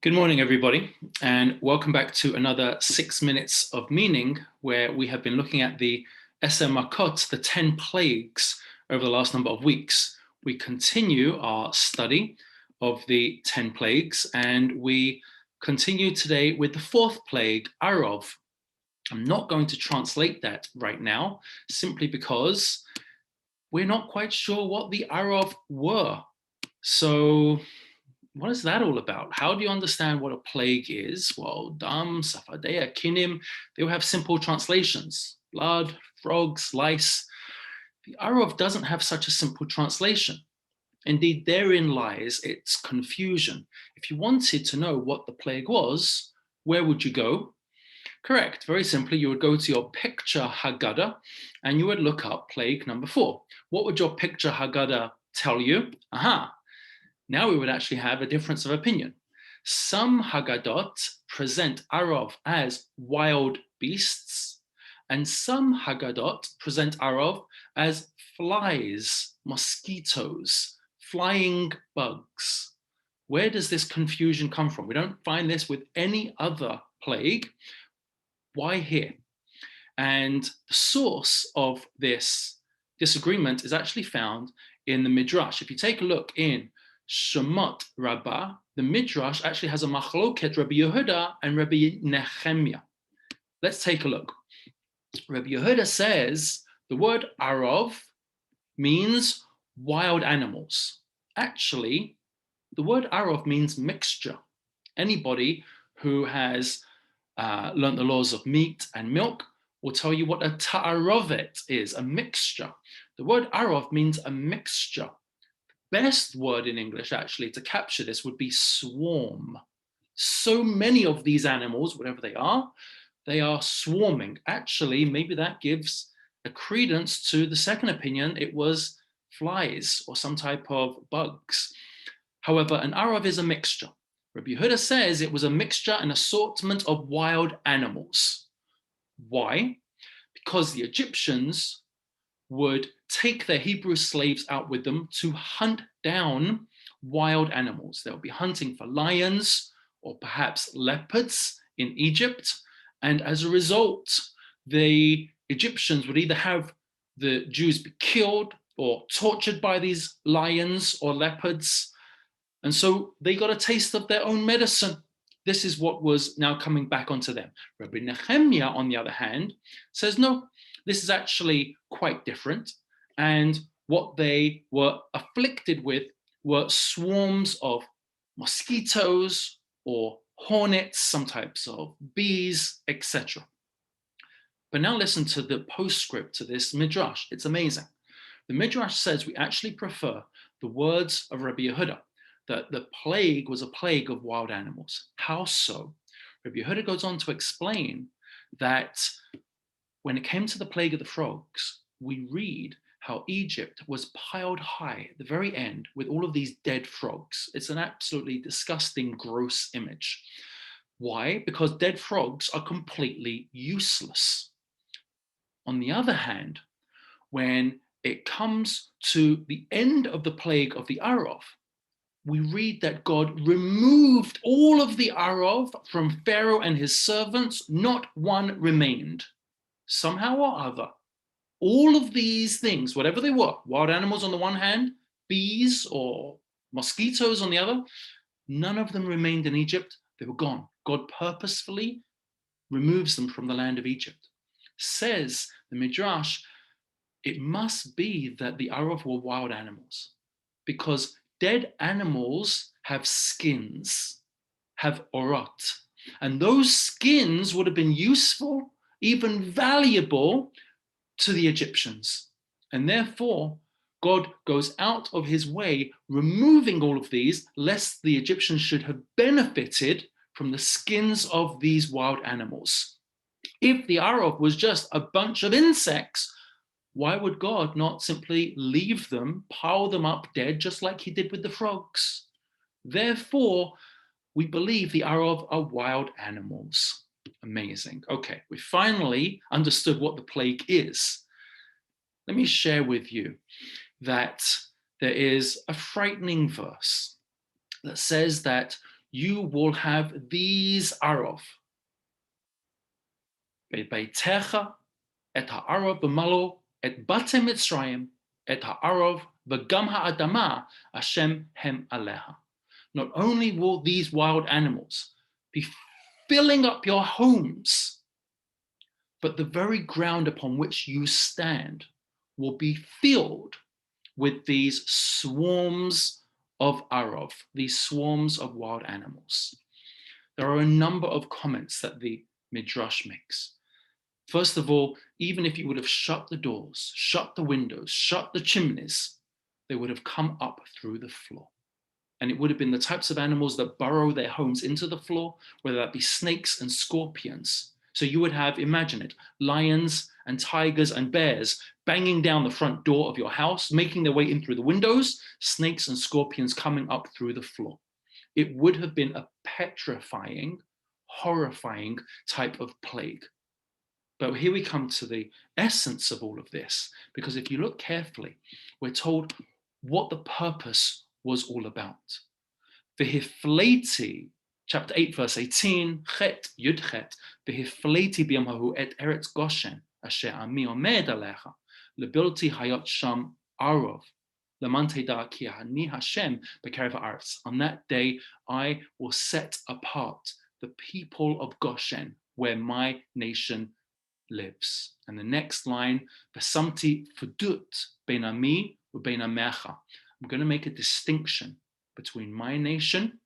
Good morning, everybody, and welcome back to another 6 minutes of meaning, where we have been looking at the Eser Makot, the 10 plagues, over the last number of weeks. We continue our study of the 10 plagues, and we continue today with the fourth plague, Arov. I'm not going to translate that right now, simply because we're not quite sure what the Arov were. So what is that all about? How do you understand what a plague is? Well, dam, safadea, kinim, they will have simple translations. Blood, frogs, lice. The Arov doesn't have such a simple translation. Indeed, therein lies its confusion. If you wanted to know what the plague was, where would you go? Correct, very simply, you would go to your picture Haggadah and you would look up plague number 4. What would your picture Haggadah tell you? Aha, now we would actually have a difference of opinion. Some Haggadot present Arov as wild beasts, and some Haggadot present Arov as flies, mosquitoes, flying bugs. Where does this confusion come from? We don't find this with any other plague. Why here? And the source of this disagreement is actually found in the Midrash. If you take a look in Shemot Rabbah, the Midrash actually has a machloket, Rabbi Yehuda and Rabbi Nehemiah. Let's take a look. Rabbi Yehuda says the word Arov means wild animals. Actually, the word Arov means mixture. Anybody who has learned the laws of meat and milk will tell you what a ta'arovet is, a mixture. The word Arov means a mixture. Best word in English actually to capture this would be swarm. So many of these animals, whatever they are swarming. Actually, maybe that gives a credence to the second opinion. It was flies or some type of bugs. However, an Arov is a mixture. Rabbi Yehuda says it was a mixture, an assortment of wild animals. Why? Because the Egyptians would take their Hebrew slaves out with them to hunt down wild animals. They'll be hunting for lions or perhaps leopards in Egypt. And as a result, the Egyptians would either have the Jews be killed or tortured by these lions or leopards. And so they got a taste of their own medicine. This is what was now coming back onto them. Rabbi Nehemiah, on the other hand, says, no, this is actually quite different. And what they were afflicted with were swarms of mosquitoes or hornets, some types of bees, etc. But now listen to the postscript to this midrash. It's amazing. The midrash says we actually prefer the words of Rabbi Yehuda, that the plague was a plague of wild animals. How so? Rabbi Yehuda goes on to explain that when it came to the plague of the frogs, we read how Egypt was piled high at the very end with all of these dead frogs. It's an absolutely disgusting, gross image. Why? Because dead frogs are completely useless. On the other hand, when it comes to the end of the plague of the Arov, we read that God removed all of the Arov from Pharaoh and his servants, not one remained. Somehow or other, all of these things, whatever they were, wild animals on the one hand, bees or mosquitoes on the other, none of them remained in Egypt. They were gone. God purposefully removes them from the land of Egypt. Says the Midrash, it must be that the Arov were wild animals, because dead animals have skins, have orot, and those skins would have been useful, even valuable to the Egyptians. And therefore, God goes out of his way, removing all of these, lest the Egyptians should have benefited from the skins of these wild animals. If the Arov was just a bunch of insects, why would God not simply leave them, pile them up dead, just like he did with the frogs? Therefore, we believe the Arov are wild animals. Amazing. Okay, we finally understood what the plague is. Let me share with you that there is a frightening verse that says that you will have these Arov. Bebeitecha et ha'arov b'malo et bate Mitzrayim et ha'arov v'gam ha'adama Hashem hem aleha. Not only will these wild animals be filling up your homes, but the very ground upon which you stand will be filled with these swarms of Arov, these swarms of wild animals. There are a number of comments that the Midrash makes. First of all, even if you would have shut the doors, shut the windows, shut the chimneys, they would have come up through the floor. And it would have been the types of animals that burrow their homes into the floor, whether that be snakes and scorpions. So you would have, imagine it, lions and tigers and bears banging down the front door of your house, making their way in through the windows, snakes and scorpions coming up through the floor. It would have been a petrifying, horrifying type of plague. But here we come to the essence of all of this, because if you look carefully, we're told what the purpose was all about. V'hifleiti, chapter 8, verse 18, chet, yud chet, v'hifleiti b'yamahu et eretz Goshen, asher ami omed alecha, lebilti hayot sham arov, leman teda ki ani Hashem b'kerev haaretz. On that day, I will set apart the people of Goshen, where my nation lives. And the next line, v'samti fudut bein ami u'bein amecha. I'm going to make a distinction between my nation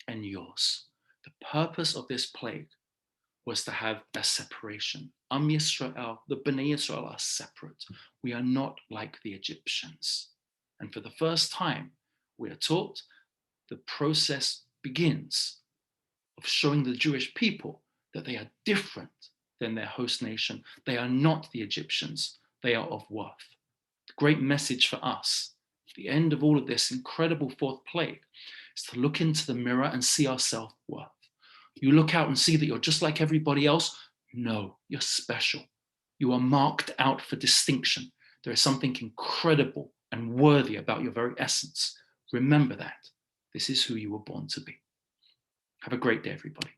and yours. The purpose of this plague was to have a separation. Am Yisrael, the Bnei Yisrael are separate. We are not like the Egyptians. And for the first time, we are taught the process begins of showing the Jewish people that they are different than their host nation. They are not the Egyptians. They are of worth. The great message for us, the end of all of this incredible fourth plague, is to look into the mirror and see our self-worth. You look out and see that you're just like everybody else. No, you're special. You are marked out for distinction. There is something incredible and worthy about your very essence. Remember that. This is who you were born to be. Have a great day, everybody.